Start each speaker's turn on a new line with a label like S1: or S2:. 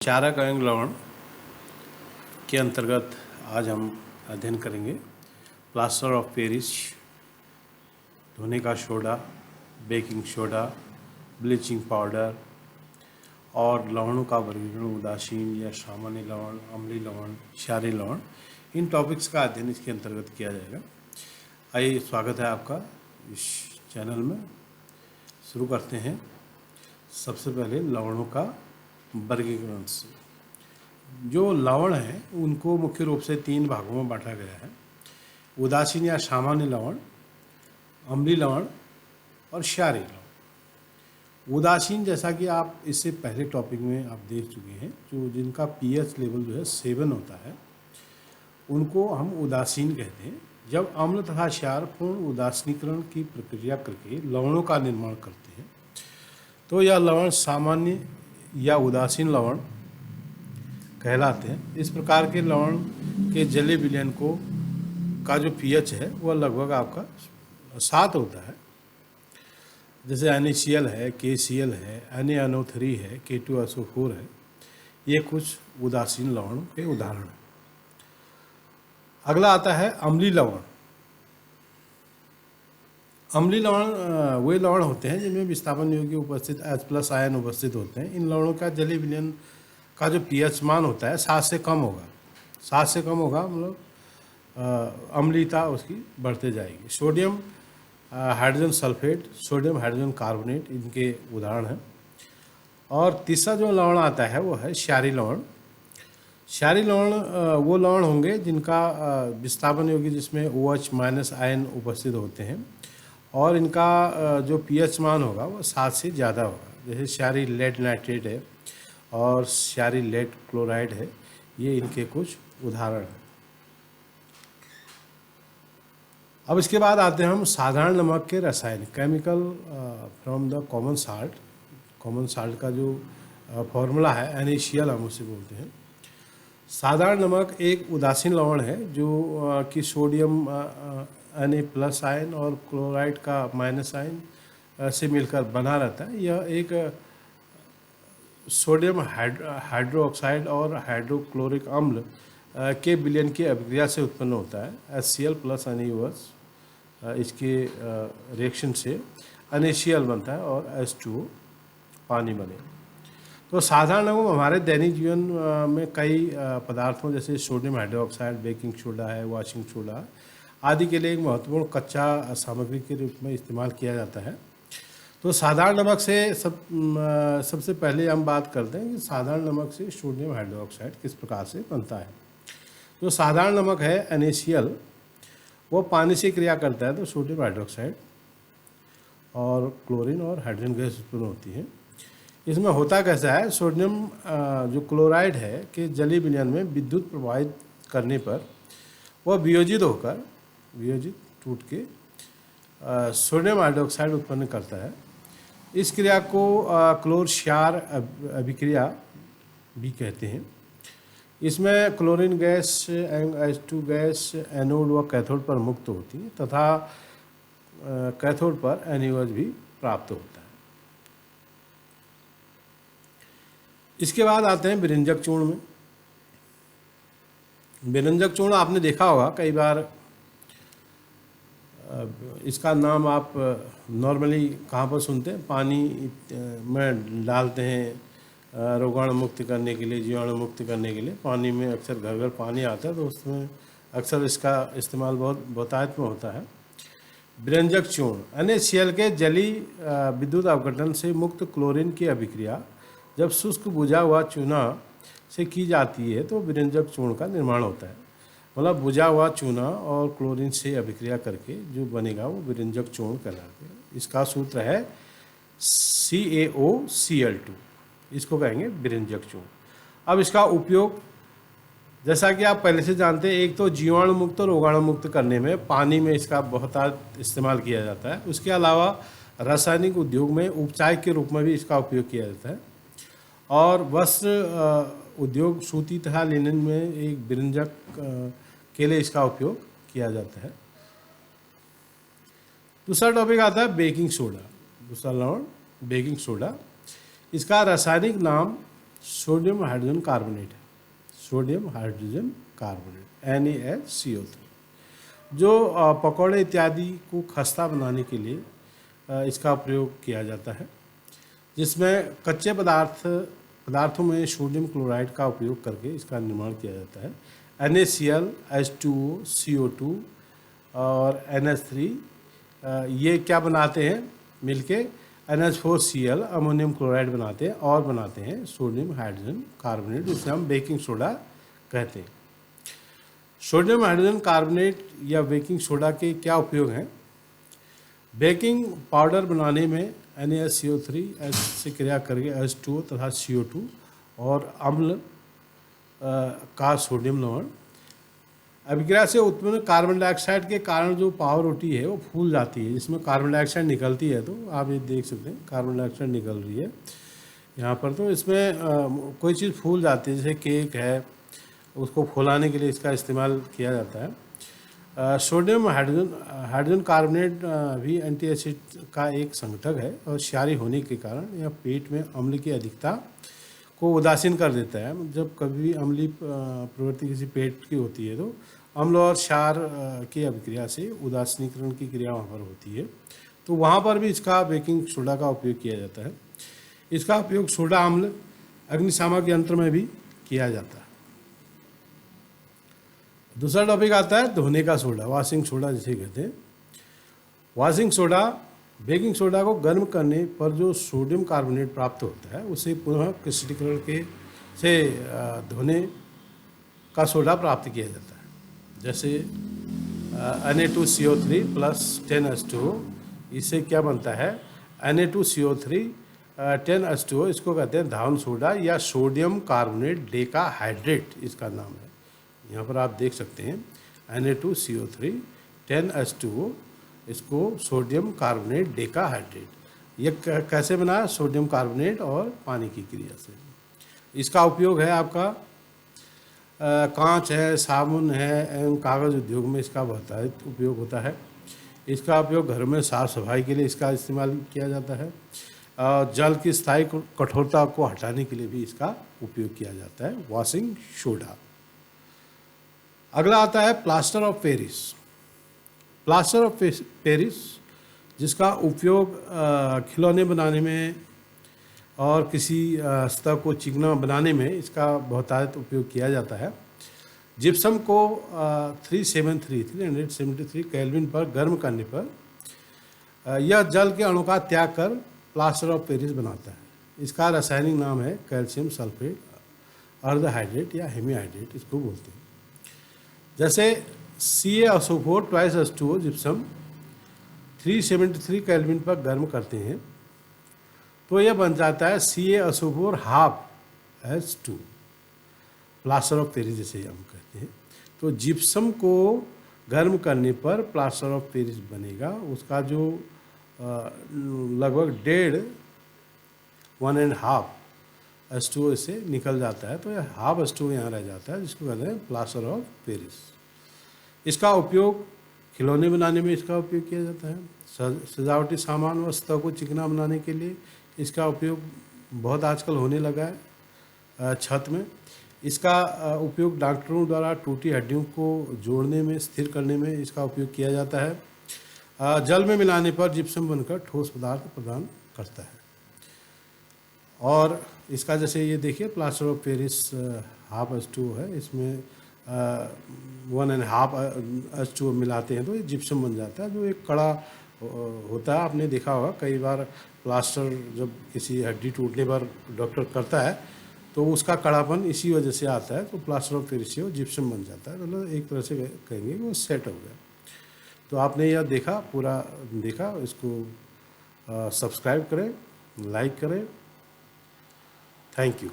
S1: चारक अयंग लवण के अंतर्गत आज हम अध्ययन करेंगे प्लास्टर ऑफ पेरिस, धोने का soda, baking soda, bleaching powder और लवणों का वर्गीकरण, उदासीन या सामान्य लवण, अम्लीय लवण, क्षारीय लवण। इन टॉपिक्स का अध्ययन इसके अंतर्गत किया जाएगा। आइए, स्वागत है आपका इस चैनल में। शुरू करते हैं सबसे पहले लवणों का वर्गीकरण से। जो लवण हैं उनको मुख्य रूप से 3 भागों में बांटा गया है: उदासीन या सामान्य लवण, अम्लीय लवण और क्षारीय लवण। उदासीन, जैसा कि आप इससे पहले टॉपिक में आप देख चुके हैं, जो जिनका पीएच लेवल जो है 7 होता है, उनको हम उदासीन कहते हैं। जब अम्ल तथा क्षार पूर्ण उदासीनीकरण की प्रक्रिया करके लवणों का निर्माण करते हैं तो यह लवण सामान्य या उदासीन लवण कहलाते हैं। इस प्रकार के लवण के जलीय विलयन का जो पीएच है वह लगभग आपका 7 होता है। जैसे NaCl है, KCl है, NaNO3 है, K2SO4 है। ये कुछ उदासीन लवणों के उदाहरण हैं। अगला आता है अम्लीय लवण। अम्लीय लवण वे लवण होते हैं जिनमें विस्थापन योग्य उपस्थित H+ आयन उपस्थित होते हैं। इन लवणों का जलीय विलयन का जो पीएच मान होता है 7 से कम होगा। 7 से कम होगा मतलब अम्लीयता उसकी बढ़ते जाएगी। Sodium hydrogen sulphate, sodium hydrogen carbonate इनके उदाहरण हैं। और तीसरा जो लवण आता है वो है क्षारीय लवण। क्षारीय लवण वो लवण होंगे जिनका विस्थापन योग्य जिसमें OH- आयन उपस्थित होते हैं और इनका जो पीएच मान होगा वो 7 से ज़्यादा होगा। जैसे क्षारीय लेड नाइट्रेट है और क्षारीय लेड क्लोराइड है, ये इनके कुछ उदाहरण हैं। अब इसके बाद आते हैं हम साधारण नमक के रसायन, chemical from the common salt. Common salt का जो फॉर्मूला है NaCl, हम उसे बोलते हैं। साधारण नमक एक उदासीन लवण है जो कि सोडियम Na+ आयन और क्लोराइड का माइनस आयन से मिलकर बना रहता है। यह एक सोडियम हाइड्रोक्साइड और हाइड्रोक्लोरिक अम्ल के विलयन की अभिक्रिया से उत्पन्न होता है। HCl + NaOH इसके रिएक्शन से NaCl बनता है और H2O पानी बने। तो साधारण नमक हमारे दैनिक जीवन में कई पदार्थों जैसे सोडियम हाइड्रोक्साइड, बेकिंग सोडा है, वॉशिंग सोडा आदि के लिए एक महत्वपूर्ण कच्चा सामग्री के रूप में इस्तेमाल किया जाता है। तो साधारण नमक से सबसे पहले हम बात करते हैं कि साधारण नमक से सोडियम हाइड्रोक्साइड किस प्रकार से बनता है। जो साधारण नमक है NaCl, वो पानी से क्रिया करता है तो सोडियम हाइड्रोक्साइड और क्लोरीन और हाइड्रोजन गैस उत्पन्न होती है। इसमें होता कैसा है, सोडियम जो क्लोराइड है के जलीय विलयन में विद्युत प्रवाहित करने पर वह वियोजित टूट के सोडियम हाइड्रोक्साइड उत्पन्न करता है। इस क्रिया को क्लोर क्षार अभिक्रिया भी कहते हैं। इसमें chlorine gas H2 gas anode व कैथोड पर मुक्त होती है तथा कैथोड पर NaOH भी प्राप्त होता है। इसके बाद आते हैं विरंजक चूर्ण में। विरंजक चूर्ण आपने देखा होगा कई बार। इसका नाम आप नॉर्मली कहाँ पर सुनते हैं, पानी में डालते हैं रोगाणु मुक्त करने के लिए, जीवाणु मुक्त करने के लिए। पानी में अक्सर घर घर पानी आता है तो उसमें अक्सर इसका इस्तेमाल बहुत बहुतायत में होता है। विरंजक चूर्ण NaCl के जलीय विद्युत अपघटन से मुक्त क्लोरीन की अभिक्रिया जब शुष्क बुझा हुआ चूना से की जाती है तो विरंजक चूर्ण का निर्माण होता है। मतलब बुझा हुआ चूना और क्लोरीन से अभिक्रिया करके जो बनेगा वो विरंजक चूर्ण कहलाते हैं। इसका सूत्र है CaOCl2, इसको कहेंगे विरंजक चूर्ण। अब इसका उपयोग जैसा कि आप पहले से जानते हैं, एक तो जीवाणु मुक्त और रोगाणु मुक्त करने में पानी में इसका बहुत इस्तेमाल किया जाता है। उसके अलावा रासायनिक उद्योग में उपचार के रूप में भी इसका उपयोग किया जाता है और वस्त्र उद्योग, सूती तथा लिनन में एक विरंजक के लिए इसका उपयोग किया जाता है। दूसरा टॉपिक आता है बेकिंग सोडा। दूसरा लवण बेकिंग सोडा। इसका रासायनिक नाम सोडियम हाइड्रोजन कार्बोनेट है, सोडियम हाइड्रोजन कार्बोनेट NaHCO3, जो पकौड़े इत्यादि को खस्ता बनाने के लिए इसका प्रयोग किया जाता है, जिसमें कच्चे पदार्थों में सोडियम क्लोराइड का उपयोग करके इसका निर्माण किया जाता है। NaCl, H2O, CO2 और NH3 ये क्या बनाते हैं मिलके NH4Cl अमोनियम क्लोराइड बनाते हैं और बनाते हैं सोडियम हाइड्रोजन कार्बोनेट, जिसे हम बेकिंग सोडा कहते हैं। सोडियम हाइड्रोजन कार्बोनेट या बेकिंग सोडा के क्या उपयोग हैं? बेकिंग पाउडर बनाने में NaCO3 से क्रिया करके H2O तथा CO2 और अम्ल का सोडियम लवण अभिक्रिया से उत्पन्न कार्बन डाइऑक्साइड के कारण जो पावरोटी है वो फूल जाती है, जिसमें कार्बन डाइऑक्साइड निकलती है। तो आप ये देख सकते हैं कार्बन डाइऑक्साइड निकल रही है यहाँ पर। तो इसमें कोई चीज़ फूल जाती है, जैसे केक है, उसको फुलाने के लिए इसका इस्तेमाल किया जाता है। सोडियम हाइड्रोजन कार्बोनेट भी एंटीएसिड का एक संघटक है और क्षारीय होने के कारण यह पेट में अम्ल की अधिकता को उदासीन कर देता है। जब कभी भी अम्लीय प्रवृत्ति किसी पेट की होती है तो अम्ल और क्षार की अभिक्रिया से उदासीनीकरण की क्रिया वहाँ पर होती है, तो वहाँ पर भी इसका बेकिंग सोडा का उपयोग किया जाता है। इसका उपयोग सोडा अम्ल अग्निशामक यंत्र में भी किया जाता है। दूसरा टॉपिक आता है धोने का सोडा, वॉशिंग सोडा जिसे कहते हैं। वॉशिंग सोडा बेकिंग सोडा को गर्म करने पर जो सोडियम कार्बोनेट प्राप्त होता है उसे पुनः क्रिस्टलीकरण से धोने का सोडा प्राप्त किया जाता है। जैसे Na2CO3 प्लस 10H2O, इससे क्या बनता है Na2CO3 10H2O, इसको कहते हैं धावन सोडा या सोडियम कार्बोनेट डेकाहाइड्रेट, इसका नाम है। यहाँ पर आप देख सकते हैं Na2CO3 10H2O, इसको सोडियम कार्बोनेट डेकाहाइड्रेट। ये कैसे बना? सोडियम कार्बोनेट और पानी की क्रिया से। इसका उपयोग है आपका कांच है, साबुन है एवं कागज़ उद्योग में इसका बहुत उपयोग होता है। इसका उपयोग घर में साफ सफाई के लिए इसका इस्तेमाल किया जाता है। जल की स्थायी कठोरता को हटाने के लिए भी इसका उपयोग किया जाता है, वॉशिंग सोडा। अगला आता है plaster of Paris. Plaster of Paris, जिसका उपयोग खिलौने बनाने में और किसी सतह को चिकना बनाने में इसका बहुतायत उपयोग किया जाता है। जिप्सम को 373 केल्विन पर गर्म करने पर यह जल के अणु का त्याग कर प्लास्टर ऑफ पेरिस बनाता है। इसका रासायनिक नाम है कैल्शियम सल्फेट अर्धहाइड्रेट या हेमीहाइड्रेट, इसको बोलते हैं। जैसे CaSO4 2H2O जिप्सम 373 केल्विन पर गर्म करते हैं तो यह बन जाता है CaSO4 ½ H2, plaster of Paris जिसे हम कहते हैं। तो जिप्सम को गर्म करने पर प्लास्टर ऑफ पेरिस बनेगा। उसका जो लगभग 1.5 H2O इससे निकल जाता है, तो यह ½ H2O यहाँ रह जाता है, जिसको कहते हैं प्लास्टर ऑफ पेरिस। इसका उपयोग खिलौने बनाने में इसका उपयोग किया जाता है। सजावटी सामान व सतह को चिकना बनाने के लिए इसका उपयोग बहुत आजकल होने लगा है छत में। इसका उपयोग डॉक्टरों द्वारा टूटी हड्डियों को जोड़ने में, स्थिर करने में इसका उपयोग किया जाता है। जल में मिलाने पर जिप्सम बनकर ठोस पदार्थ प्रदान करता है। और इसका जैसे ये देखिए प्लास्टर ऑफ पेरिस ½ H2O है, इसमें 1.5 H2O मिलाते हैं तो ये जिप्सम बन जाता है, जो एक कड़ा होता है। आपने देखा होगा कई बार प्लास्टर जब किसी हड्डी टूटने पर डॉक्टर करता है तो उसका कड़ापन इसी वजह से आता है। तो प्लास्टर ऑफ पेरिस से वो जिप्सम बन जाता है, मतलब एक तरह से कहेंगे कि वो सेट हो गया। तो आपने यह देखा, पूरा देखा, इसको सब्सक्राइब करें, लाइक करें। Thank you.